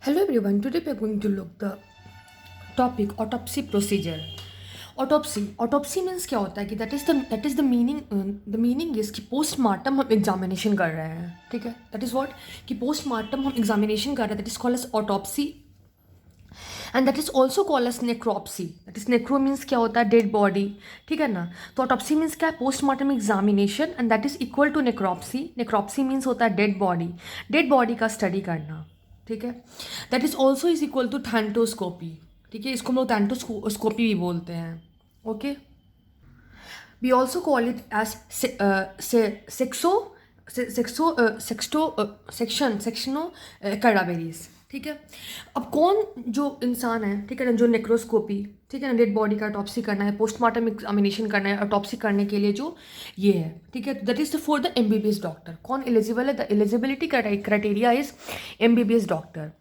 Hello everyone, today we are going to look the topic autopsy procedure. Autopsy means क्या होता है कि that is the meaning is कि postmortem हम examination कर रहे हैं, ठीक है. That is what कि postmortem हम examination कर रहे हैं, that is called as autopsy. And that is also called S necropsy. That is नेक्रो means क्या होता है, डेड बॉडी, ठीक है ना. तो ऑटोप्सी मीन्स क्या है, postmortem examination, and that is equal to necropsy. Necropsy means होता है डेड बॉडी का स्टडी करना, ठीक है. That is also is equal to thanatoscopy, ठीक है. इसको हम लोग थैंटोस्कोपी भी बोलते हैं, okay. We also call it as sectio cadaveris, ठीक है. अब कौन जो इंसान है, ठीक है ना, जो नेक्रोस्कोपी, ठीक है ना, डेड बॉडी का ऑटोप्सी करना है, पोस्टमार्टम एग्जामिनेशन करना है, ऑटोप्सी करने के लिए जो ये है, ठीक है. That is for the MBBS doctor. कौन एलिजिबल है, the eligibility criteria is MBBS doctor,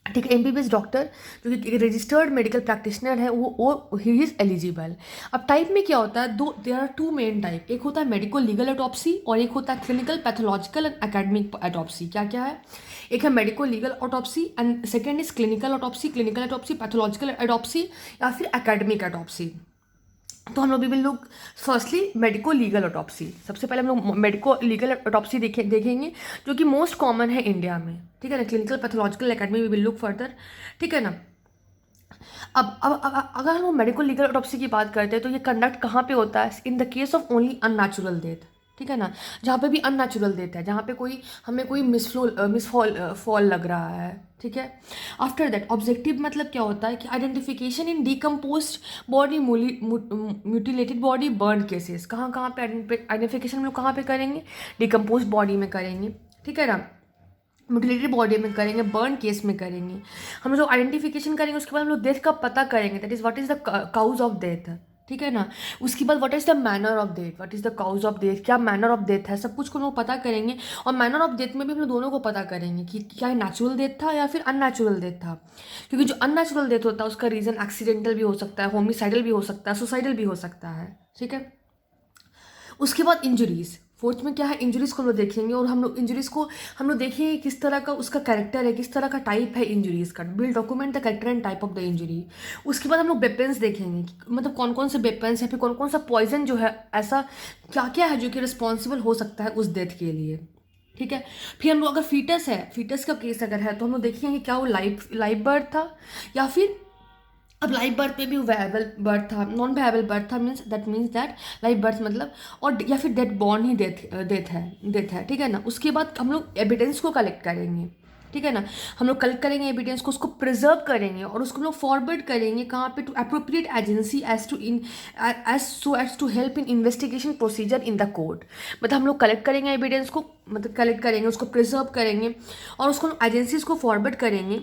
ठीक है. एमबीबीएस डॉक्टर जो कि रजिस्टर्ड मेडिकल प्रैक्टिशनर है, वो ही इज़ एलिजिबल. अब टाइप में क्या होता है, there are two main type. एक होता है मेडिको लीगल ऑटोप्सी और एक होता है clinical pathological and academic autopsy. क्या क्या है, एक है medico legal autopsy and second is clinical autopsy, pathological autopsy या फिर एकेडमिक ऑटोप्सी. तो हम लोग भी लोग फर्स्टली मेडिको लीगल ऑटोप्सी, सबसे पहले हम लोग मेडिको लीगल ऑटोप्सी देखेंगे जो कि मोस्ट कॉमन है इंडिया में, ठीक है ना. Clinical pathological academy we will look further, ठीक है ना. अब अगर हम मेडिको लीगल ऑटोप्सी की बात करते हैं तो ये कंडक्ट कहाँ पे होता है, in the case of only unnatural death, ठीक है ना. जहाँ पे भी अननेचुरल डेथ है, जहाँ पे हमें कोई मिसफॉल लग रहा है, ठीक है. आफ्टर दैट ऑब्जेक्टिव मतलब क्या होता है कि identification in decomposed body, mutilated body, burn cases. कहाँ कहाँ पे आइडेंटिफिकेशन हम लोग कहाँ पे करेंगे, डिकम्पोज्ड बॉडी में करेंगे, ठीक है ना, म्यूटिलेटेड बॉडी में करेंगे, बर्न केस में करेंगे. हम लोग आइडेंटिफिकेशन करेंगे, उसके बाद हम लोग डेथ का पता करेंगे, that is what is the cause of death, ठीक है ना. उसके बाद what is the manner of death, what is the cause of death, क्या मैनर ऑफ डेथ है, सब कुछ को लोग पता करेंगे. और मैनर ऑफ डेथ में भी हम लोग दोनों को पता करेंगे कि क्या नेचुरल डेथ था या फिर अननेचुरल डेथ था. क्योंकि जो अननेचुरल डेथ होता है उसका रीज़न एक्सीडेंटल भी हो सकता है, होमिसाइडल भी हो सकता है, सुसाइडल भी हो सकता है, ठीक है. उसके बाद इंजरीज, फोर्थ में क्या है, इंजरीज को हम लोग देखेंगे. और हम लोग इंजरीज को हम लोग देखेंगे किस तरह का उसका कैरेक्टर है, किस तरह का टाइप है इंजरीज का. Will document the character and type of the injury. उसके बाद हम लोग वेपन्स देखेंगे, मतलब कौन कौन से वेपन्स या फिर कौन कौन सा पॉइजन जो है, ऐसा क्या क्या है जो कि रिस्पॉन्सिबल हो सकता है उस डेथ के लिए, ठीक है. फिर हम लोग अगर फीटस का केस अगर है तो हम लोग देखेंगे क्या वो लाइव बर्थ था या फिर, अब लाइव बर्थ में भी वायबल बर्थ था, नॉन वायबल बर्थ था, मीन्स दैट लाइव बर्थ मतलब, और या फिर डेथ बॉर्न ही डेथ है, ठीक है ना. उसके बाद हम लोग एविडेंस को कलेक्ट करेंगे, ठीक है ना. हम लोग कलेक्ट करेंगे एविडेंस को, उसको प्रिजर्व करेंगे और उसको हम लोग फॉरवर्ड करेंगे कहाँ पे, to appropriate agency as to help in investigation procedure in the court. मतलब हम लोग कलेक्ट करेंगे एविडेंस को, मतलब कलेक्ट करेंगे, उसको प्रिजर्व करेंगे और उसको एजेंसीज को फॉरवर्ड करेंगे,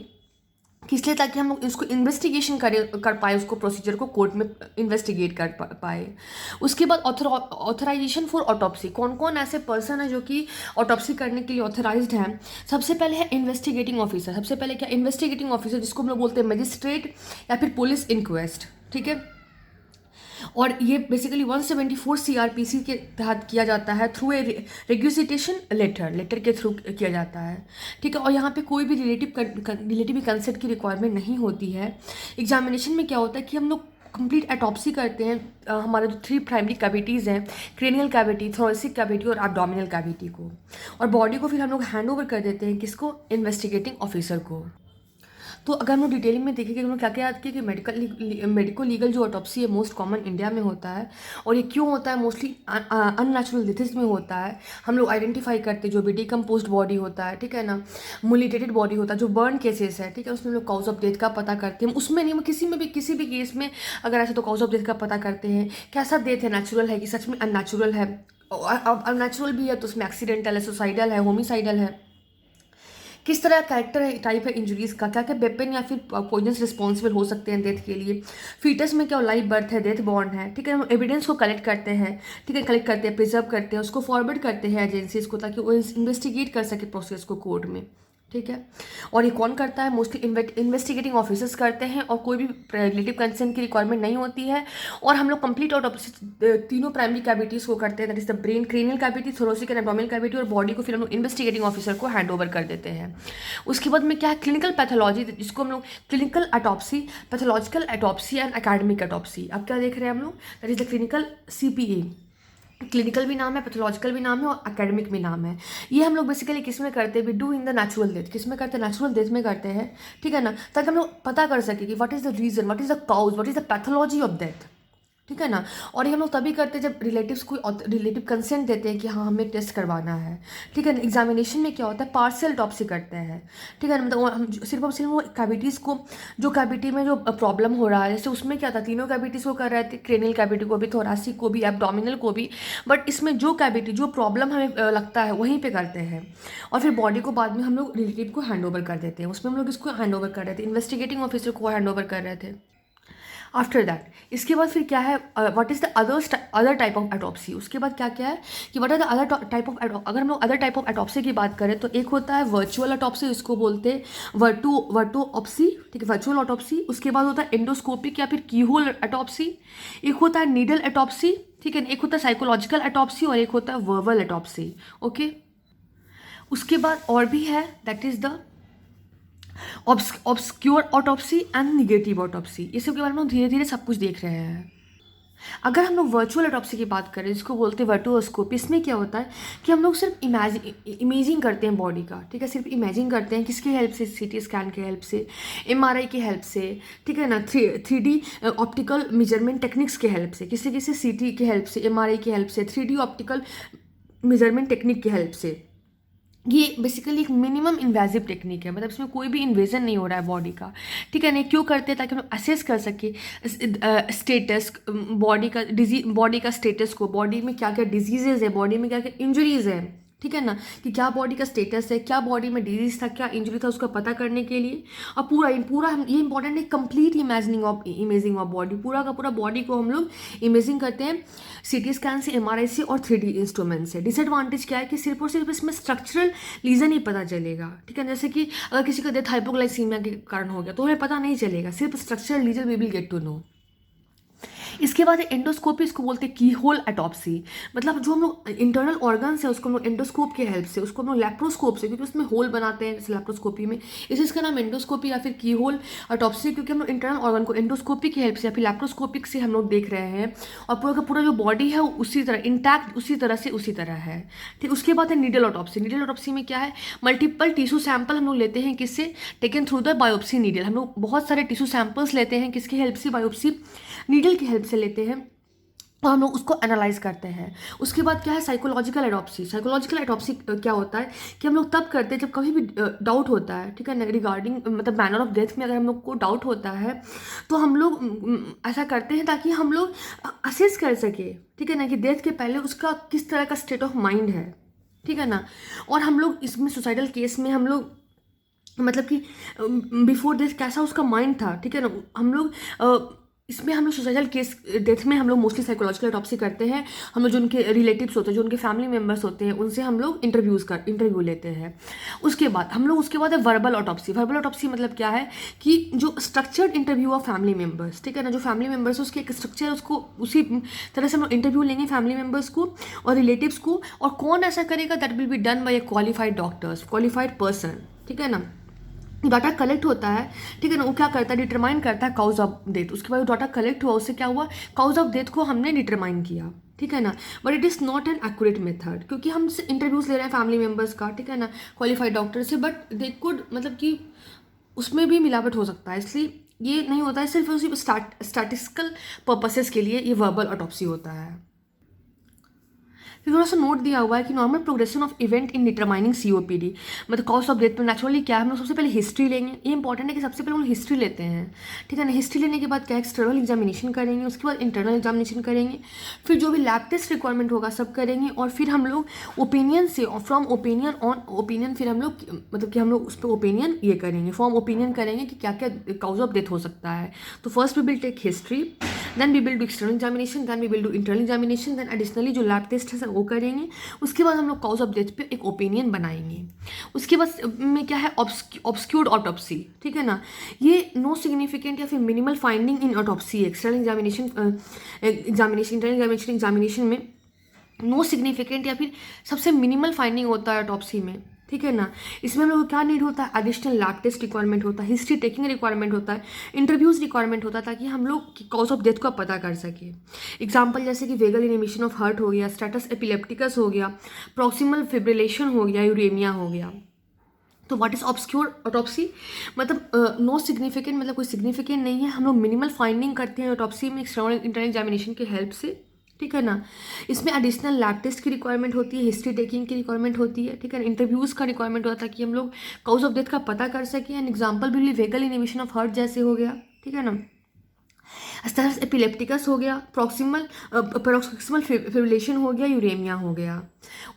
किस लिए, ताकि हम लोग इसको इन्वेस्टिगेशन कर पाए, उसको प्रोसीजर को कोर्ट में इन्वेस्टिगेट कर पाए. उसके बाद ऑथराइजेशन फॉर ऑटोप्सी. कौन कौन ऐसे पर्सन है जो कि ऑटोप्सी करने के लिए ऑथराइज्ड हैं. सबसे पहले है इन्वेस्टिगेटिंग ऑफिसर. सबसे पहले क्या, इन्वेस्टिगेटिंग ऑफिसर जिसको हम लोग बोलते हैं मजिस्ट्रेट या फिर पुलिस इंक्वेस्ट, ठीक है. और ये बेसिकली 174 सीआरपीसी के तहत किया जाता है, थ्रू ए रेग्यूसिटेशन लेटर के थ्रू किया जाता है, ठीक है. और यहाँ पे कोई भी रिलेटिव कंसेंट की रिक्वायरमेंट नहीं होती है. एग्जामिनेशन में क्या होता है कि हम लोग कंप्लीट एटॉप्सी करते हैं हमारे जो 3 प्राइमरी कैविटीज़ हैं, क्रेनियल कैविटी, थोरेसिक कैविटी और एब्डोमिनल कैविटी को, और बॉडी को फिर हम लोग हैंड ओवर कर देते हैं किसको, इन्वेस्टिगेटिंग ऑफिसर को. तो अगर हम लोग डिटेलिंग में देखेंगे हम लोग क्या क्या याद किया कि मेडिको लीगल जो ऑटोप्सी है मोस्ट कॉमन इंडिया में होता है. और ये क्यों होता है, मोस्टली अननेचुरल डेथ्स में होता है. हम लोग आइडेंटिफाई करते हैं जो भी डिकम्पोज्ड बॉडी होता है, ठीक है ना, मुलिटेटेड बॉडी होता है, जो बर्न केसेस है, ठीक है, उसमें हम लोग काउज ऑफ डेथ का पता करते हैं. उसमें नहीं, किसी भी केस में अगर ऐसा तो काउज ऑफ डेथ का पता करते हैं, कैसा डेथ है, नेचुरल है कि सच में अननेचुरल है. अननेचुरल भी है तो उसमें एक्सीडेंटल है, सुसाइडल है, होमिसाइडल है, किस तरह का कैरेक्टर है, टाइप है इंजरीज का, क्या क्या वेपन या फिर पॉइजन्स रिस्पॉन्सिबल हो सकते हैं डेथ के लिए. फीटस में क्या लाइव बर्थ है, डेथ बॉर्न है, ठीक है. हम एविडेंस को कलेक्ट करते हैं, ठीक है, कलेक्ट करते हैं, प्रिजर्व करते हैं, उसको फॉरवर्ड करते हैं एजेंसीज को ताकि वो इन्वेस्टिगेट कर सके प्रोसेस को कोर्ट में, ठीक है। और ये कौन करता है? मोस्टली इन्वेस्टिगेटिंग ऑफिसर्स करते हैं, और कोई भी रिलेटिव कंसेंट की रिक्वायरमेंट नहीं होती है। और हम लोग कंप्लीट ऑटोप्सी तीनों प्राइमरी कैविटीज़ को करते हैं, that is the brain, cranial cavity, thoracic and abdominal cavity, और बॉडी को फिर हम लोग इन्वेस्टिगेटिंग ऑफिसर को हैंड ओवर कर देते हैं। उसके बाद में क्या है? क्लिनिकल पैथोलॉजी, जिसको हम लोग clinical autopsy, pathological autopsy and academic autopsy. अब क्या देख रहे हैं हम लोग? That is the clinical CPA। Clinical भी नाम है, पैथोलॉजिकल भी नाम है, और एकेडमिक भी नाम है। ये हम लोग बेसिकली किस में करते हैं? We do in the natural death. किस में करते हैं? नेचुरल डेथ में करते हैं, ठीक है ना, ताकि हम लोग पता कर सके कि what is the reason, what is the cause, what is the pathology of death, ठीक है ना। और ये हम लोग तभी करते हैं जब रिलेटिव्स कोई रिलेटिव कंसेंट देते हैं कि हाँ हमें टेस्ट करवाना है, ठीक है ना। एग्जामिनेशन में क्या होता है? पार्शियल ऑटोप्सी करते हैं, ठीक है ना। मतलब हम सिर्फ वो कैविटीज़ को, जो कैविटी में जो प्रॉब्लम हो रहा है, जैसे उसमें क्या था, तीनों कैविटीज़ को कर रहे थे, क्रेनियल कैविटी को भी, थोरासिक को भी, एब्डोमिनल को भी, बट इसमें जो कैविटी, जो प्रॉब्लम हमें लगता है वहीं पे करते हैं। और फिर बॉडी को बाद में हम लोग रिलेटिव को हैंड ओवर कर देते हैं। उसमें हम लोग इसको हैंड ओवर कर रहे थे, इन्वेस्टिगेटिंग ऑफिसर को हैंड ओवर कर रहे थे। आफ्टर दैट, इसके बाद फिर क्या है? What is the other type of autopsy. उसके बाद क्या क्या है कि what are the other type of, अगर हम लोग अदर टाइप ऑफ ऑटोप्सी की बात करें तो एक होता है वर्चुअल ऑटोप्सी, इसको बोलते हैं वर्टुऑप्सी, ठीक है, वर्चुअल ऑटोप्सी। उसके बाद होता है एंडोस्कोपिक या फिर कीहोल ऑटोप्सी। एक होता है नीडल ऑटोप्सी, ठीक है, एक होता है साइकोलॉजिकल ऑटोप्सी, और एक होता है वर्बल ऑटोप्सी। ओके, उसके बाद और भी है, that is the obscure autopsy and negative autopsy. ये सब के बारे में हम धीरे धीरे सब कुछ देख रहे हैं। अगर हम लोग वर्चुअल ऑटोप्सी की बात करें, जिसको बोलते हैं वर्टुओस्कोपी, इसमें क्या होता है कि हम लोग सिर्फ इमेजिंग करते हैं बॉडी का, ठीक है, सिर्फ इमेजिंग करते हैं। किसकी हेल्प से? CT स्कैन की हेल्प से, MRI की हेल्प से, ठीक है ना, 3D ऑप्टिकल मेजरमेंट टेक्निक्स की हेल्प से, किसी किसी CT की हेल्प से, MRI की हेल्प से, 3D ऑप्टिकल मेजरमेंट टेक्निक की हेल्प से। ये बेसिकली एक मिनिमम इन्वेजिव टेक्निक है, मतलब इसमें कोई भी इन्वेजन नहीं हो रहा है बॉडी का, ठीक है ना। क्यों करते हैं? ताकि हम लोग असेस कर सके स्टेटस बॉडी का स्टेटस को, बॉडी में क्या क्या डिजीजेज है, बॉडी में क्या क्या इंजरीज है, ठीक है ना, कि क्या बॉडी का स्टेटस है, क्या बॉडी में डिजीज था, क्या इंजरी था, उसका पता करने के लिए। और पूरा ये इंपॉर्टेंट है, कंप्लीट इमेजिंग ऑफ बॉडी, पूरा का पूरा बॉडी को हम लोग इमेजिंग करते हैं CT स्कैन से, MRI से और 3D इंस्ट्रूमेंट से। डिसएडवांटेज क्या है कि सिर्फ और सिर्फ इसमें स्ट्रक्चरल रीजन ही पता चलेगा, ठीक है। जैसे कि अगर किसी का डेथ हाइपोग्लाइसीमिया के कारण हो गया तो हमें पता नहीं चलेगा, सिर्फ structural reason we will get to know. इसके बाद एंडोस्कोपी, इसको बोलते हैं की होल ऑटोप्सी। मतलब जो हम लोग इंटरनल ऑर्गन्स है उसको हम लोग एंडोस्कोप की हेल्प से, उसको हम लोग लैप्रोस्कोप से, क्योंकि उसमें होल बनाते हैं जैसे लैप्रोस्कोपी में, इसका नाम एंडोस्कोपी या फिर की होल ऑटोप्सी, क्योंकि हम लोग इंटरनल ऑर्गन को एंडोस्कोपी की हेल्प से या फिर लैप्रोस्कोपिक से हम लोग देख रहे हैं, और पूरा का पूरा जो बॉडी है उसी तरह इंटैक्ट, उसी तरह है, ठीक। उसके बाद है नीडल ऑटोप्सी। नीडल ऑटोप्सी में क्या है? मल्टीपल टिश्यू सैंपल हम लोग लेते हैं, किससे? Taken through the biopsy needle. हम लोग बहुत सारे टिश्यू सैंपल्स लेते हैं, किसकी हेल्प से? बायोप्सी नीडल की हेल्प से लेते हैं, और हम लोग उसको एनालाइज करते हैं। उसके बाद क्या है? Psychological autopsy. साइकोलॉजिकल ऑटोप्सी क्या होता है कि हम लोग तब करते हैं जब कभी भी डाउट होता है, ठीक है ना, रिगार्डिंग मतलब मैनर ऑफ डेथ में अगर हम लोग को डाउट होता है तो हम लोग ऐसा करते हैं ताकि हम लोग असेस कर सके, ठीक है ना, कि डेथ के पहले उसका किस तरह का स्टेट ऑफ माइंड है, ठीक है ना। और हम लोग इसमें सुसाइडल केस में हम लोग मतलब कि बिफोर डेथ कैसा उसका माइंड था, ठीक है ना, हम लोग इसमें हम लोग सुसाइडल केस डेथ में हम लोग मोस्टली साइकोलॉजिकल ऑटोप्सी करते हैं। हम लोग जो उनके रिलेटिव्स होते हैं, जो उनके फैमिली मेम्बर्स होते हैं, उनसे हम लोग इंटरव्यू लेते हैं। उसके बाद है वर्बल ऑटोप्सी। वर्बल ऑटोप्सी मतलब क्या है कि जो structured interview of family members, ठीक है ना, जो फैमिली मेम्बर्स उसके एक स्ट्रक्चर, उसको उसी तरह से हम लोग इंटरव्यू लेंगे फैमिली मेम्बर्स को और रिलेटिव्स को। और कौन ऐसा करेगा? That will be done by A qualified doctors, qualified person, ठीक है ना। डाटा कलेक्ट होता है, ठीक है ना, वो क्या करता है? डिटरमाइन करता है काउज ऑफ डेथ। उसके बाद डाटा कलेक्ट हुआ, उससे क्या हुआ? काउज ऑफ डेथ को हमने डिटरमाइन किया, ठीक है ना। But it is not an accurate method, क्योंकि हम इंटरव्यूज ले रहे हैं फैमिली मेम्बर्स का, ठीक है ना, क्वालिफाइड डॉक्टर से, बट दे कुड मतलब कि उसमें भी मिलावट हो सकता है, इसलिए ये नहीं होता है। सिर्फ उसी स्टैटिस्टिकल पर्पसेस के लिए ये वर्बल ऑटोप्सी होता है। फिर थोड़ा सा नोट दिया हुआ है कि normal progression of event in determining COPD, मतलब कॉज ऑफ डेथ में नेचुरली क्या है, हम लोग सबसे पहले हिस्ट्री लेंगे। ये इंपॉर्टेंट है कि सबसे पहले हम लोग हिस्ट्री लेते हैं, ठीक है ना। हिस्ट्री लेने के बाद क्या एक्सटर्नल एग्जामिनेशन करेंगे, उसके बाद इंटरनल एग्जामिनेशन करेंगे, फिर जो भी लैब टेस्ट रिक्वायरमेंट होगा सब करेंगे, और फिर हम लोग ओपिनियन से, फ्रॉम ओपिनियन ऑन ओपिनियन, फिर हम लोग मतलब कि हम लोग उस पर ओपिनियन ये करेंगे, फॉर्म ओपिनियन करेंगे कि क्या क्या काउज ऑफ डेथ हो सकता है। तो first we will take history, then we will do external examination, then we will do internal examination, then additionally जो लैब टेस्ट है सर वो करेंगे। उसके बाद हम लोग कॉज ऑफ डेथ पे एक ओपिनियन बनाएंगे। उसके बाद में क्या है, ऑब्सक्यूर्ड ऑटोप्सी, ठीक है ना। ये नो सिग्निफिकेंट या फिर minimal finding in autopsy, external examination internal examination में नो सिग्निफिकेंट या फिर सबसे मिनिमल फाइंडिंग होता है ऑटोप्सी में, ठीक है ना। इसमें हम लोग क्या नीड होता है, एडिशनल लैब टेस्ट रिक्वायरमेंट होता है, हिस्ट्री टेकिंग रिक्वायरमेंट होता है, इंटरव्यूज रिक्वायरमेंट होता है, ताकि हम लोग कॉज ऑफ डेथ को पता कर सके। एग्जाम्पल जैसे कि वेगल इनिमिशन ऑफ हार्ट हो गया, स्टेटस एपिलेप्टिकस हो गया, प्रॉक्सिमल फिब्रिलेशन हो गया, यूरेमिया हो गया। तो व्हाट इज ऑब्सक्योर ऑटोप्सी, मतलब नो सिग्निफिकेंट, मतलब कोई सिग्निफिकेंट नहीं है, हम लोग मिनिमल फाइंडिंग करते हैं ऑटोप्सी में एक्सटर्नल इंटरनल एग्जामिनेशन की हेल्प से, ठीक है ना। इसमें एडिशनल लैब टेस्ट की रिक्वायरमेंट होती है, हिस्ट्री टेकिंग की रिक्वायरमेंट होती है, ठीक है ना। इंटरव्यूज़ का रिक्वायरमेंट होता है ताकि हम लोग कॉज ऑफ डेथ का पता कर सकें। एंड एग्जाम्पल भी वेगल इनिबिशन ऑफ हार्ट जैसे हो गया, ठीक है ना। स्टेटस एपिलेप्टिकस हो गया, प्रॉक्सिमल फिब्रिलेशन हो गया, यूरेमिया हो गया।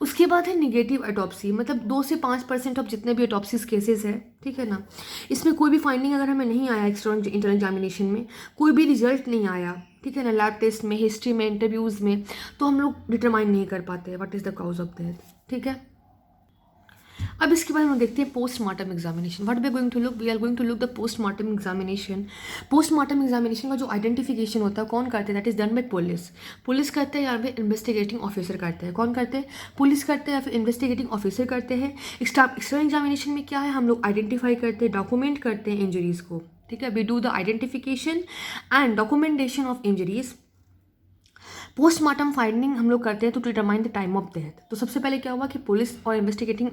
उसके बाद है निगेटिव ऑटोप्सी, मतलब 2 से 5% ऑफ जितने भी ऑटोप्सीज केसेस है, ठीक है ना। इसमें कोई भी फाइंडिंग अगर हमें नहीं आया एक्सटर्नल इंटरनल एग्जामिनेशन में, कोई भी रिजल्ट नहीं आया, ठीक है ना, लैब टेस्ट में, हिस्ट्री में, इंटरव्यूज़ में, तो हम लोग डिटरमाइन नहीं कर पाते what is the cause of death, ठीक है। अब इसके बाद हम देखते हैं postmortem examination. What we are going to look, we are going to look the postmortem examination. Postmortem examination का जो आइडेंटिफिकेशन होता है कौन करते हैं, that is done by police. Police करते हैं या फिर इन्वेस्टिगेटिंग ऑफिसर करते हैं। कौन करते हैं, पुलिस करते हैं या फिर इन्वेस्टिगेटिंग ऑफिसर करते हैं। एक्सटर्नल एग्जामिनेशन में क्या है, हम लोग आइडेंटिफाई करते हैं, डॉक्यूमेंट करते हैं इंजरीज को, ठीक है। We do the identification and documentation of injuries. Postmortem finding हम लोग करते हैं to determine the time of death. तो सबसे पहले क्या हुआ कि पुलिस और इन्वेस्टिगेटिंग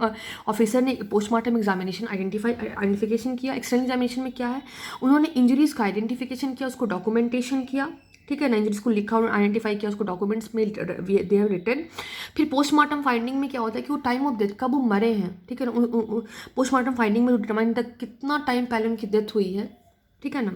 ऑफिसर ने पोस्टमार्टम एग्जामिनेशन आइडेंटिफिकेशन किया। एक्सटर्नल एग्जामिनेशन में क्या है, उन्होंने इंजरीज का आइडेंटिफिकेशन किया, उसको डॉक्यूमेंटेशन किया, ठीक है ना। इंजरीज को लिखा, उन्होंने आइडेंटिफाई किया, उसको डॉक्यूमेंट्स में दे हैव रिटन। फिर पोस्टमार्टम फाइंडिंग में क्या होता है कि वो टाइम ऑफ डेथ कब वो मरे हैं, ठीक है ना। पोस्टमार्टम फाइंडिंग में डिटरमाइन तक कितना टाइम पहले उनकी डेथ हुई है, ठीक है ना,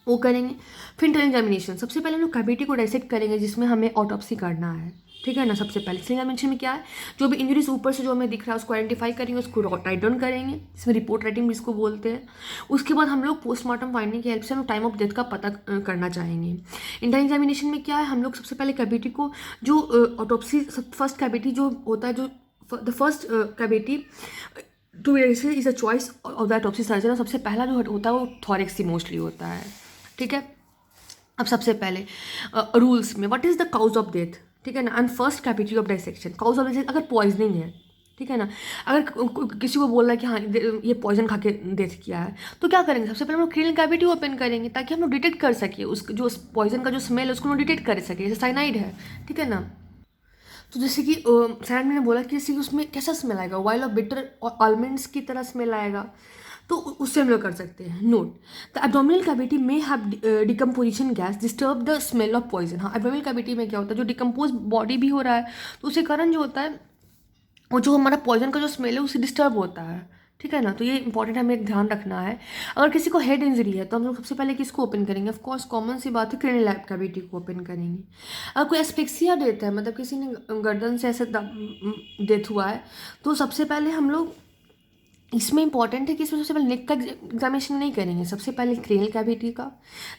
वो करेंगे। फिर इंटरनल एग्जामिनेशन, सबसे पहले हम लोग कैविटी को डाइसेक्ट करेंगे जिसमें हमें ऑटोप्सी करना है, ठीक है ना। सबसे पहले एग्जामिनेशन में क्या है, जो भी इंजरीज ऊपर से जो हमें दिख रहा है उसको आइडेंटिफाई करेंगे, उसको राइट डाउन करेंगे, इसमें रिपोर्ट राइटिंग जिसको बोलते हैं। उसके बाद हम लोग पोस्टमार्टम फाइंडिंग की हेल्प से हम टाइम ऑफ डेथ का पता करना चाहेंगे। इंटरनल एग्जामिनेशन में क्या है, हम लोग सबसे पहले कैविटी को जो ऑटोप्सी फर्स्ट कैविटी जो होता है, जो the first cavity two is a choice of the autopsy surgeon, सबसे पहला जो होता है वो थॉरेक्स ही मोस्टली होता है, ठीक है। अब सबसे पहले रूल्स में what is the cause of death, ठीक है ना, and first cavity of dissection. Cause of death अगर पॉइजनिंग है, ठीक है ना, अगर किसी को बोल रहा है कि हाँ ये पॉइजन खा के डेथ किया है, तो क्या करेंगे, सबसे पहले हम लोग क्रीनल कैविटी ओपन करेंगे ताकि हम लोग डिटेक्ट कर सके उस जो पॉइजन का जो स्मेल है उसको हम डिटेक्ट कर सके। जैसे साइनाइड है, ठीक है ना, तो जैसे कि सैन ने बोला कि जैसे कि उसमें कैसा स्मेल आएगा, वाइल ऑफ बिटर और आलमंड्स की तरह स्मेल आएगा, तो उससे हम लोग कर सकते हैं। नोट, द एब्डोमिनल कैविटी में have decomposition gas disturb the smell of poison. हाँ, एब्डोमिनल कैविटी में क्या होता है, जो डिकम्पोज बॉडी भी हो रहा है तो उसके कारण जो होता है वो जो हमारा पॉइजन का जो स्मेल है उससे डिस्टर्ब होता है, ठीक है ना। तो ये इंपॉर्टेंट हमें एक ध्यान रखना है। अगर किसी को हेड इंजरी है तो हम लोग सबसे पहले किसको ओपन करेंगे, ऑफ कोर्स कॉमन सी बात है क्रेनियल कैविटी को ओपन करेंगे। अगर कोई एस्पेक्सिया डेथ है, मतलब किसी ने गर्दन से ऐसे डेथ हुआ है, तो सबसे पहले हम लोग इसमें इंपॉर्टेंट है कि इसमें सबसे पहले नेक का एग्जामिनेशन नहीं करेंगे, सबसे पहले क्रेनियल कैविटी का,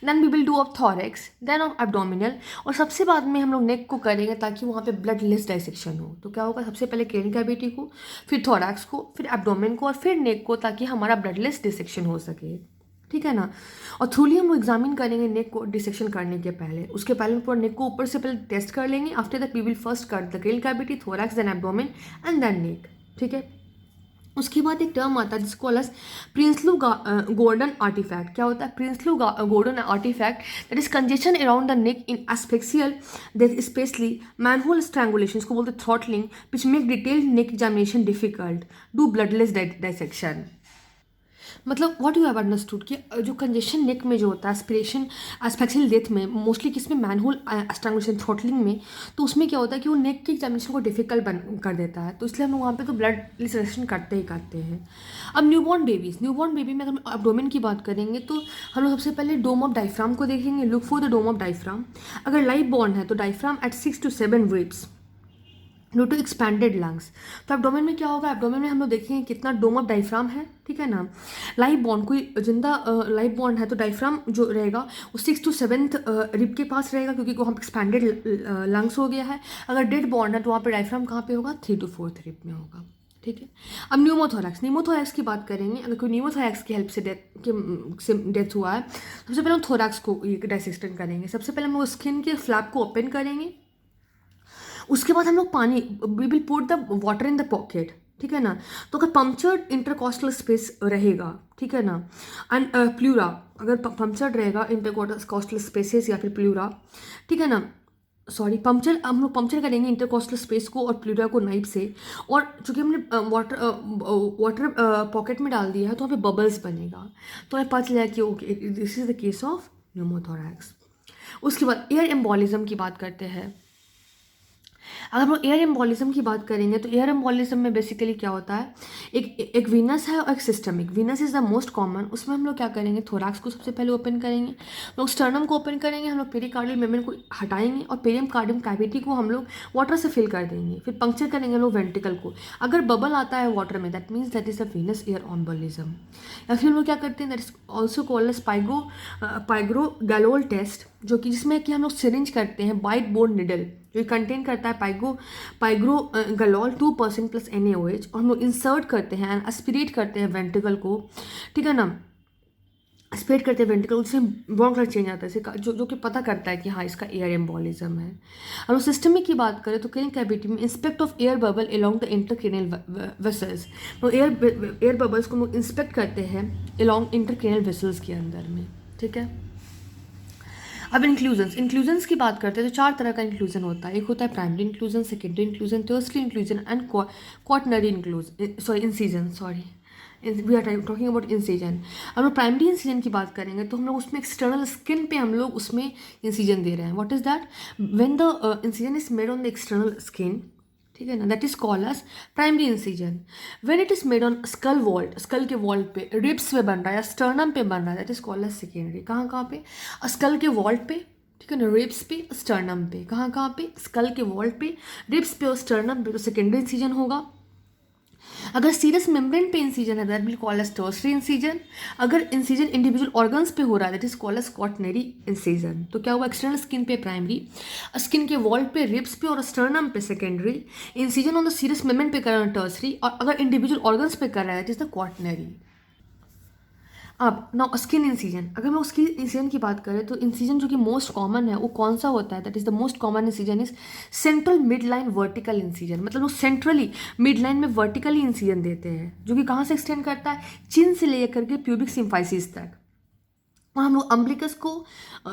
then we will do of thorax, then of abdominal, और सबसे बाद में हम लोग नेक को करेंगे ताकि वहाँ पे ब्लड लेस डाइसेक्शन हो। तो क्या होगा, सबसे पहले क्रेनियल कैविटी को, फिर थॉरैक्स को, फिर एब्डोमेन को और फिर नेक को, ताकि हमारा ब्लड लेस डिसेक्शन हो सके, ठीक है ना। और थ्रूली हम लोग एग्जामिन करेंगे नेक को डिसेक्शन करने के पहले। उसके पहले पूरा नेक को ऊपर से पहले टेस्ट कर लेंगे। After that we will first cut the cranial cavity, thorax, then abdomen and then neck, ठीक है। उसके बाद एक टर्म आता है जिसको अलग प्रिंसलू गोल्डन आर्टिफैक्ट। क्या होता है, Prinsloo Gordon artifact, that is congestion around the neck in asphyxial death, specially manual strangulation, इसको बोलते हैं throttling, which make detailed neck examination difficult, do bloodless dissection. मतलब व्हाट यू हैव अंडरस्टूड कि जो congestion neck में जो होता है एस्पिरेशन एस्पेक्सियल डेथ में, मोस्टली किसमें, मैनहोल स्ट्रैंगुलेशन थ्रॉटलिंग में, तो उसमें क्या होता है कि वो नेक के एग्जामिनेशन को डिफिकल्ट कर देता है। तो इसलिए हम लोग वहाँ पे तो ब्लड रिसेक्शन करते ही करते हैं। अब न्यूबॉर्न बेबी में अगर हम एब्डोमेन की बात करेंगे तो हम लोग सबसे पहले डोम ऑफ डायफ्राम को देखेंगे, look for the dome of diaphragm. अगर लाइव बॉर्न है तो diaphragm at 6 to 7 ribs, due to expanded lungs. तो एब्डोमेन में क्या होगा, एब्डोमेन में हम लोग देखेंगे कितना डोम ऑफ डायफ्राम है, ठीक है ना। लाइफ बॉन्ड, कोई जिंदा लाइफ बॉन्ड है तो डायफ्राम जो रहेगा वो 6 to 7th रिब के पास रहेगा, क्योंकि वहाँ पे एक्सपैंडेड लंग्स हो गया है। अगर डेड बॉन्ड है तो वहाँ पे डायफ्राम कहाँ पे होगा, 3 to 4th रिब में होगा, ठीक है। अब न्यूमोथोरैक्स, न्यूमोथोरैक्स की बात करेंगे। अगर कोई न्यूमोथोरैक्स की हेल्प से डेथ हुआ है, सबसे पहले हम थोरैक्स को डाइसेक्शन करेंगे। सबसे पहले हम लोग स्किन के फ्लैप को ओपन करेंगे, उसके बाद हम लोग पानी, we will put the water in the pocket, ठीक है ना। तो अगर पंक्चर्ड इंटरकॉस्टल स्पेस रहेगा, ठीक है ना, एंड प्लूरा, अगर पंक्चर्ड रहेगा इंटरकॉस्टल स्पेसेस या फिर प्लूरा, ठीक है ना, सॉरी पंक्चर, हम लोग पंक्चर करेंगे इंटरकॉस्टल स्पेस को और प्लूरा को नाइफ से, और चूंकि हमने वाटर पॉकेट में डाल दिया है तो वहाँ पे बबल्स बनेगा, तो हमें पता चलेगा कि okay this is the case of pneumothorax. उसके बाद एयर एम्बोलिज्म की बात करते हैं। अगर हम लोग एयर एम्बोलिज्म की बात करेंगे तो एयर एम्बोलिज्म में बेसिकली क्या होता है, एक वीनस है और एक systemic. Venus is the most common, उसमें हम लोग क्या करेंगे, थोरैक्स को सबसे पहले ओपन करेंगे, लोग स्टर्नम को ओपन करेंगे, हम लोग पेरिकार्डियल मेम्ब्रेन को हटाएंगे और पेरियम कार्डियम कैविटी को हम लोग वाटर से फिल कर देंगे, फिर पंक्चर करेंगे हम लोग वेंट्रिकल को। अगर बबल आता है वाटर में, that means that is the venous air embolism. या फिर हम लोग क्या करते हैं, that is also called as pyrogallol test, जो कि जिसमें कि हम लोग सिरिंज करते हैं बाइट बोर्ड निडल, जो कंटेन करता है पाइग्रोगैलोल 2% प्लस NaOH, और हम लोग इंसर्ट करते हैं एंड एस्पिरेट करते हैं वेंट्रिकल को, ठीक है ना, एस्पिरेट करते हैं वेंट्रिकल, उससे ब्रोंक कलर चेंज आता है, जो कि पता करता है कि हाँ इसका एयर एम्बोलिज्म है। और सिस्टमिक की बात करें तो क्रेनियल कैविटी में inspect of air bubble along the intracranial vessels, तो एयर बबल्स को हम लोग इंस्पेक्ट करते हैं अलोंग इंटरक्रेनियल वेसल्स के अंदर में, ठीक है। अब इंक्लूजन्स की बात करते हैं तो 4 तरह का इंक्लूजन होता है। एक होता है primary inclusion, secondary inclusion, tertiary inclusion and quaternary incision, we are talking about incision. हम लोग प्राइमरी इंसिजन की बात करेंगे तो हम लोग उसमें एक्सटर्नल स्किन पे हम लोग उसमें इंसिजन दे रहे हैं। What is that, when the incision is made on the external skin, ठीक है ना, that is called as primary incision. When it is made on skull vault, skull के वॉल्ट पे, रिब्स पे बन रहा है या स्टर्नम पे बन रहा है, that is called as secondary. कहाँ पे, स्कल के वॉल्ट पे, ठीक है ना, रिब्स पे, स्टर्नम पे, कहाँ पे, स्कल के वॉल्ट पे, रिब्स पे और स्टर्नम पे, तो सेकेंडरी इंसिजन होगा। अगर सीरस मेम्ब्रेन पे इंसिजन है that will call as tertiary incision. अगर इंसिजन इंडिविजुअल ऑर्गन्स पे हो रहा है that is called as quaternary incision. तो क्या हुआ, एक्सटर्नल स्किन पे प्राइमरी, स्किन के वॉल पे, रिब्स पे और स्टर्नम पे secondary, incision on the serous membrane पे कर रहा है टर्शरी, और अगर इंडिविजुअल ऑर्गन्स पे कर रहा है दैट इज द क्वाटरनरी। अब नाउ स्किन इंसिजन, अगर हम स्किन इंसिजन की बात करें तो इंसिजन जो कि मोस्ट कॉमन है वो कौन सा होता है, that is the most common incision is central mid line vertical incision. मतलब वो सेंट्रली मिड लाइन में वर्टिकली इंसिजन देते हैं, जो कि कहाँ से एक्सटेंड करता है, चिन से लेकर के प्यूबिक सिम्फाइसिस तक, और हम लोग अम्बिलिकस को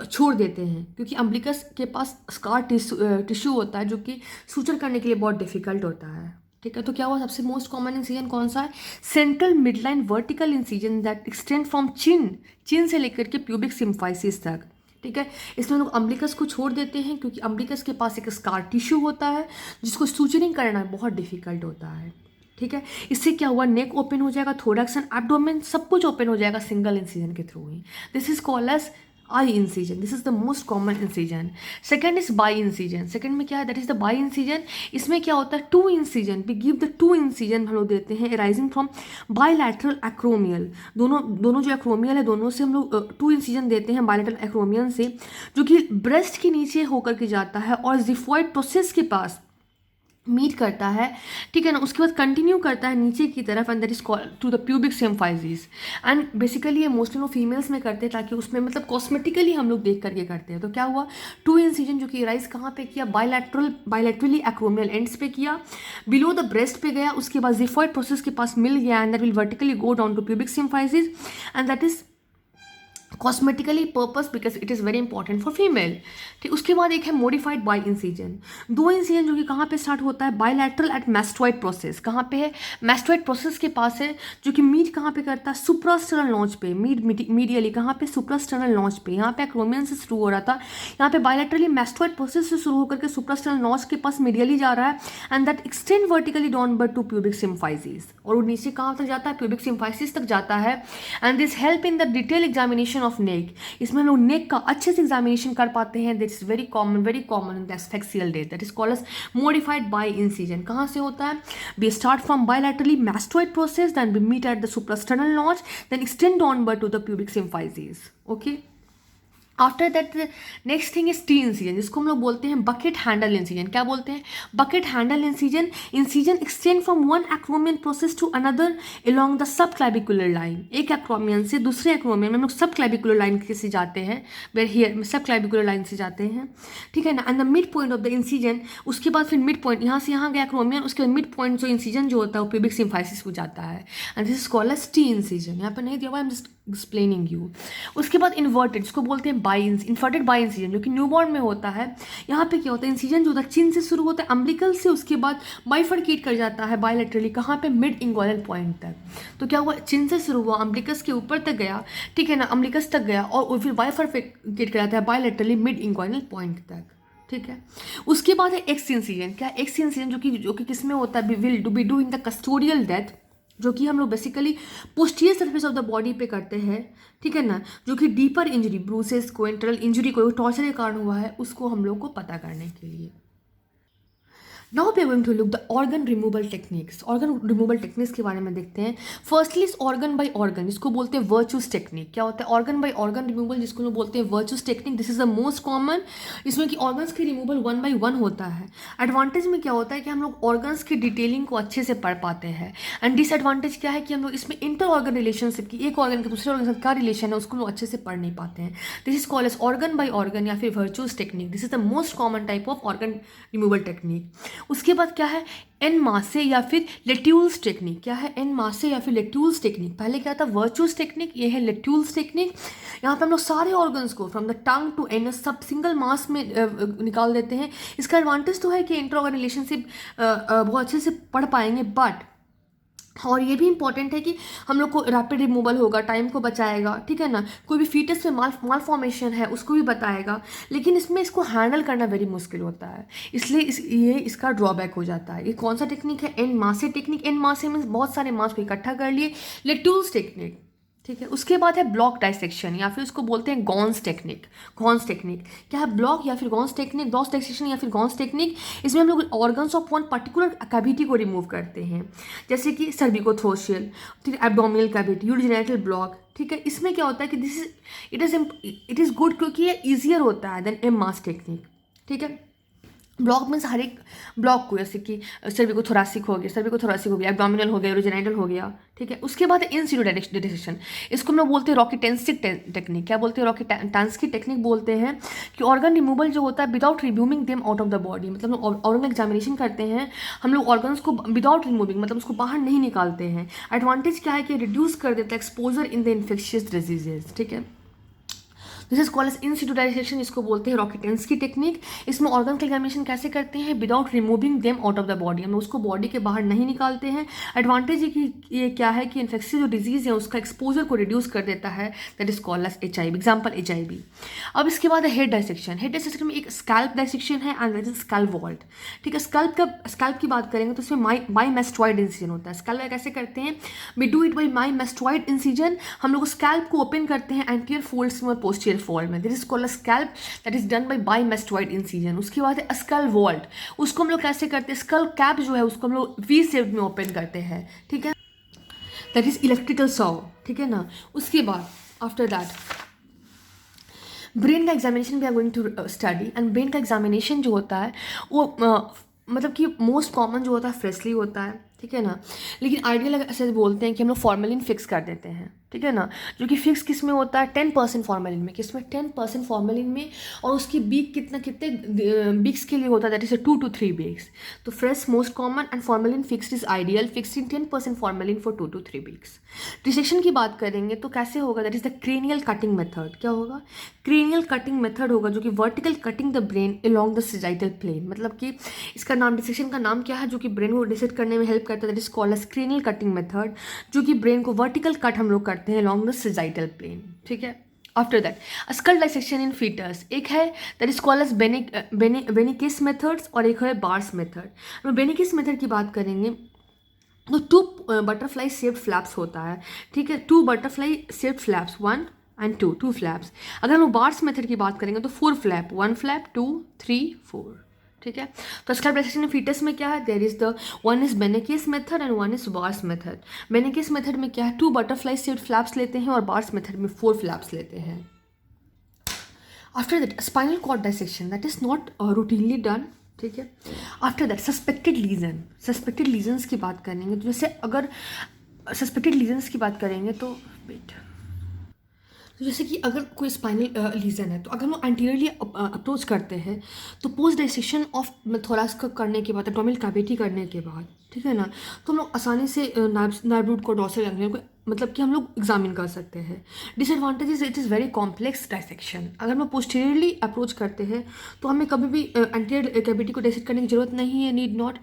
छोड़ देते हैं, क्योंकि अम्बिलिकस के पास स्कार टिश्यू होता है जो कि सूचर करने के लिए बहुत डिफिकल्ट होता है, ठीक है। तो क्या हुआ, सबसे मोस्ट कॉमन इंसिजन कौन सा है, central midline vertical incision that extend from chin से लेकर के प्यूबिक सिम्फाइसिस तक, ठीक है। इसमें लोग अम्बिलिकस को छोड़ देते हैं क्योंकि अम्बिलिकस के पास एक स्कार टिश्यू होता है जिसको सूचरिंग करना बहुत डिफिकल्ट होता है, ठीक है। इससे क्या हुआ, नेक ओपन हो जाएगा, थोरैक्स एंड एब्डोमेन सब कुछ ओपन हो जाएगा सिंगल इंसिजन के थ्रू ही। This is called as I incision, this is the most common incision. Second is Y incision, second में क्या है, that is the Y incision. इसमें क्या होता है, 2 incision, we give the 2 incision हम लोग देते हैं अराइजिंग फ्रॉम बायलैटरल एक्रोमियल, दोनों जो एक्रोमियल है दोनों से हम लोग 2 इंसिजन देते हैं बायलैटरल एक्रोमियल से, जो कि ब्रेस्ट के नीचे होकर के जाता है और जिफॉइड प्रोसेस के पास मीट करता है, ठीक है ना, उसके बाद कंटिन्यू करता है नीचे की तरफ and that is called to the pubic symphysis. And basically ये मोस्टली वो फीमेल्स में करते हैं ताकि उसमें मतलब कॉस्मेटिकली हम लोग देख करके करते हैं। तो क्या हुआ, 2 इंसिजन जो कि राइज कहाँ पे किया, बायलैटरली एक्रोमियल एंड्स पे किया, बिलो द ब्रेस्ट पे गया, उसके बाद जिफॉइड प्रोसेस के पास मिल गया and that will vertically go down to pubic symphysis and that is cosmetically purpose because it is very important for female, ठीक। उसके बाद एक है मॉडिफाइड बाई इंसिजन, 2 इंसिजन जो कि कहाँ पे स्टार्ट होता है, बायलैटरल एट मैस्टोइड प्रोसेस, कहाँ पे है, मैस्टोइड प्रोसेस के पास है, जो कि मीट कहाँ पे करता है, सुप्रास्टर्नल नॉच पे, मीडियली कहाँ पे, सुप्रास्टर्नल नॉच पे, यहाँ पे एक्रोमियन से शुरू हो रहा था, यहाँ पे बायलैटरली मैस्टोइड प्रोसेस से शुरू होकर के सुप्रास्टर्नल नॉच के पास मीडियली जा रहा है and that extend vertically downward to pubic symphysis, और वो नीचे कहाँ तक जाता है, प्यूबिक सिम्फाइसिस तक जाता है and this help in the detail examination of neck, इसमें हम लोग नेक का अच्छे से एग्जामिनेशन कर पाते हैं. That is very common in the asphyxial death. That is called as modified Y incision. कहाँ से होता है? We start from bilaterally mastoid process, then we meet at the suprasternal notch, then extend onward to the pubic symphysis. Okay. After that next thing is T incision, जिसको हम लोग बोलते हैं bucket handle incision. क्या बोलते हैं? Bucket handle incision. Incision extend from one acromion process to another along the sub clavicular line. एक acromion से दूसरे एक्रोमियन में हम लोग सब क्लैविकुलर लाइन से जाते हैं. वेर हियर सब क्लैविकुलर लाइन से जाते हैं, ठीक है ना. And the mid point of the incision, उसके बाद फिर मिड पॉइंट, यहाँ से यहाँ गया एक्रोमियन, उसके बाद मिड पॉइंट जो इंसीजन जो होता है वो प्यूबिक सिम्फाइसिस हो जाता है. And this is called as T incision. यहाँ पर नहीं दिया हुआ, I am just explaining you. उसके बाद इन्वर्टेड, जिसको बोलते हैं इन्वर्टेड बाई इंसीजन, जो कि न्यूबॉर्न में होता है. यहाँ पे क्या होता है? इंसीजन जो होता है चिन से शुरू होता है, अम्बिलिकल से, उसके बाद बाइफरकेट कर जाता है बायलैटरली. कहाँ पे? मिड इंग्वाइनल पॉइंट तक. तो क्या हुआ? चिन से शुरू हुआ, अम्बिलिकस के ऊपर तक गया, ठीक है ना, अम्बिलिकस तक गया, और फिर बाइफरकेट कर जाता है बायलैटरली मिड इंग्वाइनल पॉइंट तक, ठीक है. उसके बाद है एक्स इंसीजन. क्या? एक्स इंसीजन जो कि किस में होता है? We do in the custodial death, जो कि हम लोग basically posterior surface of the body पे करते हैं, ठीक है ना. जो कि डीपर इंजरी, ब्रूसेस, कोइंट्रल इंजरी, कोई टॉर्चर के कारण हुआ है, उसको हम लोग को पता करने के लिए. Now we are going to look the organ removal techniques. Organ removal techniques के बारे में देखते हैं. Firstly is organ by organ, जिसको बोलते हैं वर्चूस टेक्निक. क्या होता है? ऑर्गन बाय ऑर्गन रिमूवल, जिसको लोग बोलते हैं virtues technique. This is the most common. इसमें कि ऑर्गन्स की रिमूवल 1 by 1 होता है. एडवांटेज में क्या होता है कि हम लोग ऑर्गन्स की डिटेलिंग को अच्छे से पढ़ पाते हैं. एंड डिसएडवांटेज क्या है कि हम लोग इसमें इंटर ऑर्गन रिलेशनशिप की, एक ऑर्गन के दूसरे ऑर्गन के साथ क्या रिलेशन है, उसको लोग अच्छे से पढ़ नहीं पाते हैं. This is called as organ by organ या फिर Virchow's technique. This is the most common type of organ removal technique. उसके बाद क्या है? एन मासे या फिर लेट्यूल्स टेक्निक. क्या है? एन मासे या फिर लेट्यूल्स टेक्निक. पहले क्या था? वर्चूस टेक्निक, ये है लेट्यूल्स टेक्निक. यहाँ पे हम लोग सारे ऑर्गन्स को from the tongue to anus सब सिंगल मास में निकाल देते हैं. इसका एडवांटेज तो है कि इंटर ऑर्गन रिलेशनशिप बहुत अच्छे से पढ़ पाएंगे, बट और ये भी इंपॉर्टेंट है कि हम लोग को रैपिड रिमूवल होगा, टाइम को बचाएगा, ठीक है ना. कोई भी फीटस में माल फॉर्मेशन है उसको भी बताएगा, लेकिन इसमें इसको हैंडल करना वेरी मुश्किल होता है, इसलिए ये इसका ड्रॉबैक हो जाता है. ये कौन सा टेक्निक है? एन मासे टेक्निक. एन मासे में बहुत सारे मास को इकट्ठा कर लिए, लेट्यूल्स टेक्निक, ठीक है. उसके बाद है ब्लॉक डाइसेक्शन या फिर उसको बोलते हैं गॉन्स टेक्निक. गॉन्स टेक्निक क्या है? ब्लॉक या फिर गॉन्स टेक्निक, ब्लॉक डाइसेक्शन या फिर गॉन्स टेक्निक. इसमें हम लोग organs of one particular cavity को रिमूव करते हैं, जैसे कि सर्विकोथोशियल, ठीक है, एब्डोमिनल कैविटी, यूरोजेनिटल ब्लॉक, ठीक है. इसमें क्या होता है कि इट इज़ गुड क्योंकि ये ईजियर होता है देन एम मास टेक्निक, ठीक है. ब्लॉक मीन्स हर एक ब्लॉक को, जैसे कि सर्विकोथोरासिक हो गया, एब्डोमिनल हो गया, यूरोजेनिटल हो गया, ठीक है. उसके बाद इन सीटू डाइसेक्शन, इसको हम लोग बोलते हैं रॉकेटेंसिक टेक्निक. क्या बोलते हैं? रॉकेटेंसिक टेक्निक बोलते हैं कि ऑर्गन रिमूवल जो होता है without removing them out of the body. मतलब हम लोग ऑर्गन एग्जामिनेशन करते हैं, हम लोग ऑर्गन्स को विदाउट रिमूविंग, मतलब उसको बाहर नहीं निकालते हैं. एडवांटेज क्या है कि रिड्यूस कर देता है exposure in the infectious diseases, ठीक है. This is called as in situ dissection, इसको बोलते हैं रॉकेटेंस्की टेक्निक. इसमें ऑर्गन का एग्जामिनेशन कैसे करते हैं? Without removing them out of the body, हम उसको बॉडी के बाहर नहीं निकालते हैं. एडवांटेज है कि ये क्या है कि इन्फेक्शियस जो डिजीज़ है उसका एक्सपोजर को रिड्यूस कर देता है. That is called as HIV. Example HIV. अब इसके बाद है हेड डाइसेक्शन. हेड डाइसेक्शन में एक स्कैल्प डाइसेक्शन है and that is scalp vault, ठीक है. स्कैल्प की बात करेंगे तो इसमें बाईमेस्टॉइड इंसिजन होता है. स्कैल्प कैसे करते हैं? We do it by bimastoid incision. हम लोग स्कैल्प को ओपन करते हैं एंटीरियर फोल्ड्स में और पोस्टीरियर फोल्ड में. This is called scalp that is done by bimastoid incision. उसके बाद है स्कल वॉल्ट. उसको हम लोग कैसे करते हैं? स्कल कैप जो है उसको हम लोग वी शेप में ओपन करते हैं, ठीक है. दैट इज इलेक्ट्रिकल सॉ, ठीक है ना. उसके बाद आफ्टर दैट ब्रेन का examination we are going to study. And brain का एग्जामिनेशन जो होता है वो मतलब कि मोस्ट कॉमन जो होता है फ्रेशली होता है, ठीक है ना. लेकिन आइडियल ऐसे बोलते हैं कि हम लोग फॉर्मेलिन फिक्स कर देते हैं, ठीक है ना. जो कि फिक्स किस में होता है? 10% फॉर्मेलिन में. किसमें? 10% फॉर्मेलिन में. और उसकी बीक कितने बीक्स के लिए होता है? That is 2 to 3 weeks. तो fresh most common and formalin fixed is ideal. Fixing 10% formalin for 2 to 3 weeks. Dissection की बात करेंगे तो कैसे होगा? That is the cranial cutting method. क्या होगा? क्रेनियल कटिंग मेथड होगा, जो कि vertical cutting the brain along the sagittal plane. मतलब कि इसका नाम, डिसेक्शन का नाम क्या है जो कि ब्रेन को डिसेक्ट करने में हेल्प करता है? That is called as cranial cutting method, जो कि ब्रेन को वर्टिकल कट हम लोग करते हैं along the sagittal plane, ठीक है. After that skull dissection in fetus एक है, that is called as Beneke's methods, और एक है बार्स मेथड. हम बेनिकिस मेथड की बात करेंगे तो 2 बटरफ्लाई शेप्ड फ्लैप्स होता है, ठीक है. 2 butterfly shaped flaps, 1 and two flaps. अगर हम बार्स मेथड की बात करेंगे तो 4 फ्लैप, 1 फ्लैप, 2, 3, 4, ठीक है। तो स्कैल्प डाइसेक्शन फीटस में क्या है, there is the one is Beneke's method and one is Baar's method. Beneke's method में क्या है, 2 बटरफ्लाई शेप्ड फ्लैप्स लेते हैं और बार्स मेथड में 4 फ्लैप्स लेते हैं। After that spinal cord dissection that is not routinely done, ठीक है। After that suspected lesion, suspected lesions की बात करेंगे तो जैसे अगर सस्पेक्टेड लीजन्स की बात करेंगे तो वेट, तो जैसे कि अगर कोई स्पाइनल लीजन है तो अगर हम एंटीरियरली अप्रोच करते हैं तो पोस्ट डाइसेक्शन ऑफ थोरास करने के बाद, एब्डोमिनल कैविटी करने के बाद, ठीक है ना, तो हम लोग आसानी से नर्व रूट को, डॉर्सल गैंग्लियन को मतलब कि हम लोग एग्जामिन कर सकते हैं। Disadvantage is it is very complex dissection. अगर हम पोस्टीरियरली अप्रोच करते हैं तो हमें कभी भी एंटीरियर कैविटी को डाइसेक्ट करने की जरूरत नहीं है, need not.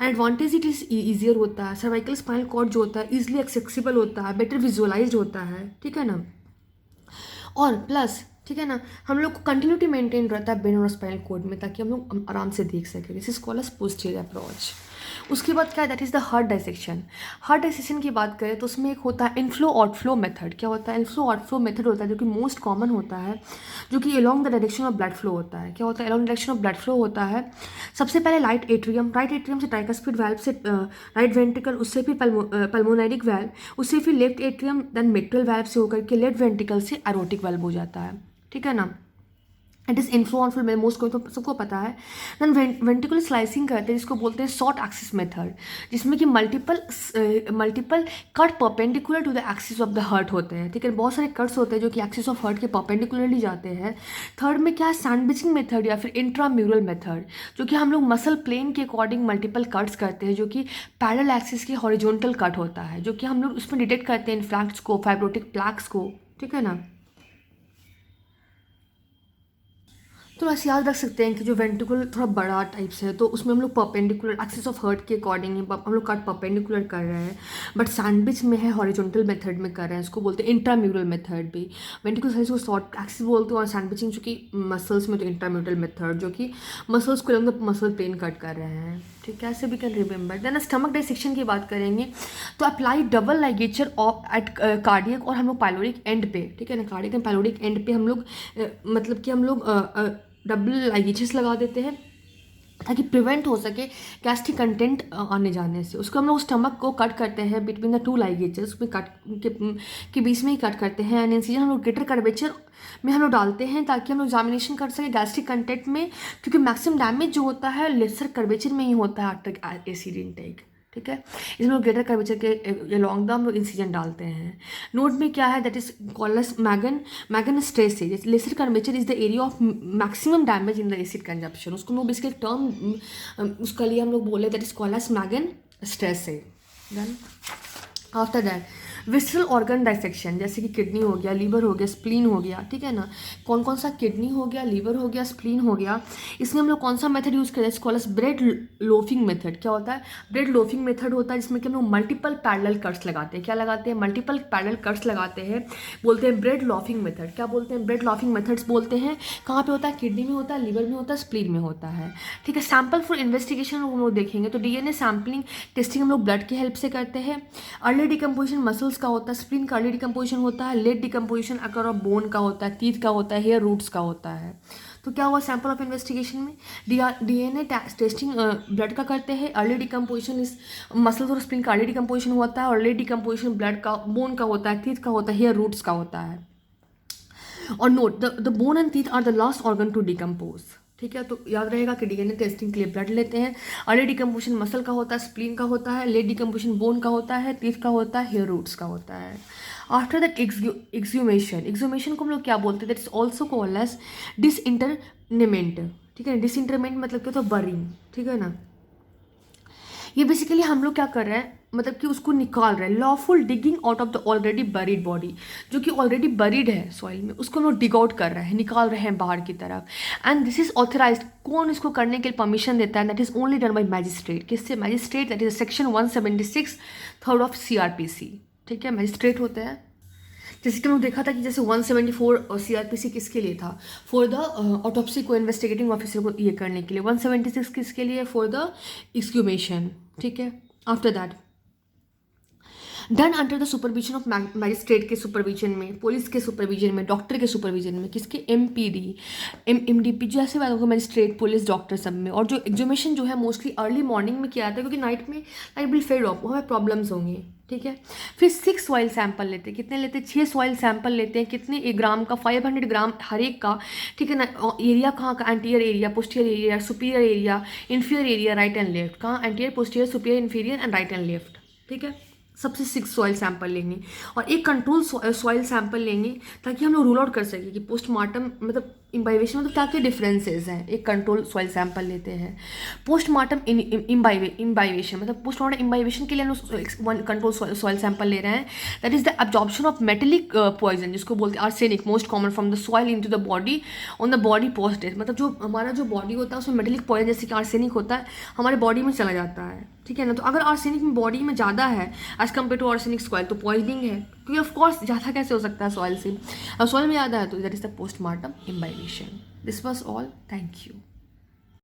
And advantage it is easier होता है, सर्वाइकल स्पाइनल कॉर्ड जो होता है ईजिली एक्सेसिबल होता है, बेटर विजुअलाइज होता है, ठीक है ना। और प्लस, ठीक है ना, हम लोग को कंटिन्यूटी मेंटेन रहता है ब्रेन और स्पाइनल कॉर्ड में, ताकि हम लोग आराम से देख सकें। This is called as posterior approach. उसके बाद क्या है, that is the heart dissection. Heart dissection की बात करें तो उसमें एक होता है इनफ्लो आउटफ्लो मेथड। क्या होता है, इनफ्लो आउटफ्लो मेथड होता है जो कि मोस्ट कॉमन होता है, जो कि along the direction of blood flow होता है। क्या होता है, along direction of blood flow होता है। सबसे पहले राइट एट्रियम से ट्राइकस्पिड वाल्व से राइट वेंट्रिकल, उससे फिर पल्मोनरिक वाल्व, उससे फिर left atrium, then mitral valve से होकर के लेफ्ट वेंट्रिकल से एरोटिक वाल्व हो जाता है, ठीक है ना। It is inflow on film most को तो सबको पता है। देन वेंट्रिकुलर स्लाइसिंग करते हैं जिसको बोलते हैं शॉर्ट एक्सिस मेथड, जिसमें कि multiple cut perpendicular to the axis of the heart होते हैं, ठीक है। बहुत सारे कट्स होते हैं जो कि एक्सिस ऑफ हार्ट के परपेंडिकुलरली जाते हैं। थर्ड में क्या है, सैंडविचिंग मेथड या फिर इंट्राम्यूरल मेथड, जो कि हम लोग मसल प्लेन के अकॉर्डिंग मल्टीपल कट्स करते हैं, जो कि पैरेलल एक्सिस के हॉरिजॉन्टल कट होता है, जो कि हम लोग उसमें डिटेक्ट करते हैं इन्फ्लैक्ट्स को, फाइब्रोटिक प्लैक्स को, ठीक है ना। तो ऐसे याद रख सकते हैं कि जो वेंट्रिकल थोड़ा बड़ा टाइप से है तो उसमें हम लोग परपेंडिकुलर एक्सिस ऑफ हार्ट के अकॉर्डिंग हम लोग कट परपेंडिकुलर कर रहे हैं। बट सैंडविच में है हॉरिजॉन्टल मेथड में कर रहे हैं, इसको बोलते हैं इंट्राम्यूरल मेथड भी। वेंट्रिकल साइज को शॉर्ट एक्सिस बोलते हैं और सैंडविचिंग जो कि मसल्स में तो इंट्राम्यूरल मेथड, जो कि मसल्स को अलग मसल पेन कट कर रहे हैं, ठीक है। ऐसे भी can remember. Then stomach dissection की बात करेंगे तो apply double ligature of at cardiac और हम लोग पाइलोरिक एंड पे, ठीक है ना, कार्डियक एंड पाइलोरिक एंड पे हम लोग मतलब कि हम लोग डबल लाइगेजेस लगा देते हैं ताकि प्रिवेंट हो सके गैस्ट्रिक कंटेंट आने जाने से। उसको हम लोग स्टमक को कट करते हैं बिटवीन द 2 लाइगेजेस, उसमें कट के बीच में ही कट करते हैं। एंड इंसिजन हम लोग ग्रेटर कर्वेचर में हम लोग डालते हैं ताकि हम लोग एग्जामिनेशन कर सकें गैस्ट्रिक कंटेंट में, क्योंकि मैक्सिमम डैमेज जो होता है लेसर कर्वेचर में ही होता है आफ्टर एसिड इनटेक, ठीक है। इसमें लोग ग्रेटर कर्वेचर के लॉन्ग द हम लोग इंसिजन डालते हैं। नोट में क्या है, that is called as magen strasse है। Lesser curvature is the area of maximum damage in the acid consumption. उसको हम लोग बेसिकली टर्म उसका लिए हम लोग बोले that is called as magen strasse है। Then after that visceral organ dissection, जैसे कि किडनी हो गया, लीवर हो गया, स्प्लीन हो गया, ठीक है ना। कौन कौन सा किडनी हो गया, लीवर हो गया, स्प्लीन हो गया, इसमें हम लोग कौन सा मेथड यूज़ करें, called as bread loafing method. क्या होता है, ब्रेड लोफिंग मेथड होता है जिसमें कि हम लोग मल्टीपल पैरेलल कट्स लगाते हैं। क्या लगाते हैं, मल्टीपल पैरेलल कट्स लगाते हैं, बोलते हैं ब्रेड लॉफिंग मेथड। क्या बोलते हैं, ब्रेड लॉफिंग मेथड्स बोलते हैं। कहाँ पे होता है, किडनी में होता है, लीवर में होता है, स्प्लीन में होता है, ठीक है। सैम्पल फॉर इन्वेस्टिगेशन हम लोग देखेंगे तो डीएनए सैम्पलिंग टेस्टिंग हम लोग ब्लड की हेल्प से करते हैं। अर्ली डिकम्पोजिशन मसल्स का होता है, स्प्लीन का अर्ली डिकम्पोजिशन होता है, late decomposition occur of bone का होता है, टीथ का होता है, हेयर रूट्स का होता है। तो क्या हुआ सैंपल ऑफ इन्वेस्टिगेशन में, डीएनए टेस्टिंग ब्लड का करते हैं, अर्ली डिकम्पोजिशन इस मसल्स और स्प्लीन का अर्ली डिकम्पोजिशन होता है, और लेट डिकम्पोजिशन ब्लड का, बोन का होता है, टीथ का होता है, हेयर रूट्स का होता है। और note the bone and teeth are the last organ to decompose, ठीक है। तो याद रहेगा कि डीएनए टेस्टिंग के लिए ब्लड लेते हैं, अर्ली डिकम्पोजिशन मसल का होता है, स्प्लीन का होता है, लेट डिकम्पोजिशन बोन का होता है, टीथ का होता है, हेयर रूट्स का होता है। आफ्टर दैट एक्सह्यूमेशन को हम लोग क्या बोलते हैं, that is also called as disinterment, ठीक है। डिसइंटरमेंट मतलब क्या, तो बरिंग, ठीक है ना। ये बेसिकली हम लोग क्या कर रहे हैं, मतलब कि उसको निकाल रहे हैं, lawful digging out of the already buried body, जो कि ऑलरेडी बरीड है सॉइल में, उसको हम लोग डिग आउट कर रहे हैं, निकाल रहे हैं बाहर की तरफ। एंड दिस इज ऑथराइज्ड, कौन इसको करने के लिए परमिशन देता है, that is only done by magistrate. किससे, magistrate, that is section 176 third of CRPC, ठीक है। मैजिस्ट्रेट होते हैं, जैसे कि हम लोग देखा था कि जैसे 174 CRPC किसके लिए था, फॉर द ऑटोप्सी को इन्वेस्टिगेटिंग ऑफिसर को ये करने के लिए, 176 किसके लिए, फॉर द एक्सह्यूमेशन, ठीक है। After that done under the supervision of magistrate के सुपरविजन में, पुलिस के सुपरविजन में, डॉक्टर के सुपरविजन में, किसके, MPD, MDP, जो ऐसे बात होगा मैजिस्ट्रेट, पुलिस, डॉक्टर सब में। और जो एग्जामिनेशन जो है मोस्टली अर्ली मॉर्निंग में किया जाता है, क्योंकि नाइट में लाइट विल फेड ऑफ, हमें प्रॉब्लम्स होंगी, ठीक है। फिर 6 सॉइल सैंपल लेते हैं, कितने लेते हैं, 6 सॉइल सैंपल लेते हैं, कितने, 1 ग्राम का, 500 ग्राम हर एक का, ठीक है ना। एरिया कहाँ का, anterior area, posterior area, superior area, inferior area, right and left, कहाँ, anterior, posterior, superior, inferior and right and left, ठीक है। सबसे 6 सॉइल सैंपल लेंगे और एक कंट्रोल सॉइल सैंपल लेंगे, ताकि हम लोग रूल आउट कर सकें कि पोस्टमार्टम मतलब इम्बाइवेशन मतलब क्या क्या डिफरेंसेस हैं। एक कंट्रोल सॉइल सैंपल लेते हैं। पोस्टमार्टम इम्बाइवेशन मतलब पोस्टमार्टम इम्बाइवेशन के लिए हम लोग कंट्रोल सॉइल सैंपल ले रहे हैं। That is the absorption of metallic poison, जिसको बोलते हैं arsenic, most common from the soil into the body on the body post death. मतलब जो हमारा जो बॉडी होता है उसमें मेटेलिक पॉइजन जैसे कि आर्सेनिक होता है, हमारे बॉडी में चला जाता है, ठीक है ना। तो अगर आर्सेनिक में बॉडी में ज़्यादा है as compare to arsenic soil, तो पॉइजनिंग है, क्योंकि ऑफकोर्स ज़्यादा कैसे हो सकता है सॉइल से, सॉइल में ज़्यादा है, तो that is the postmortem imbibition. This was all, thank you.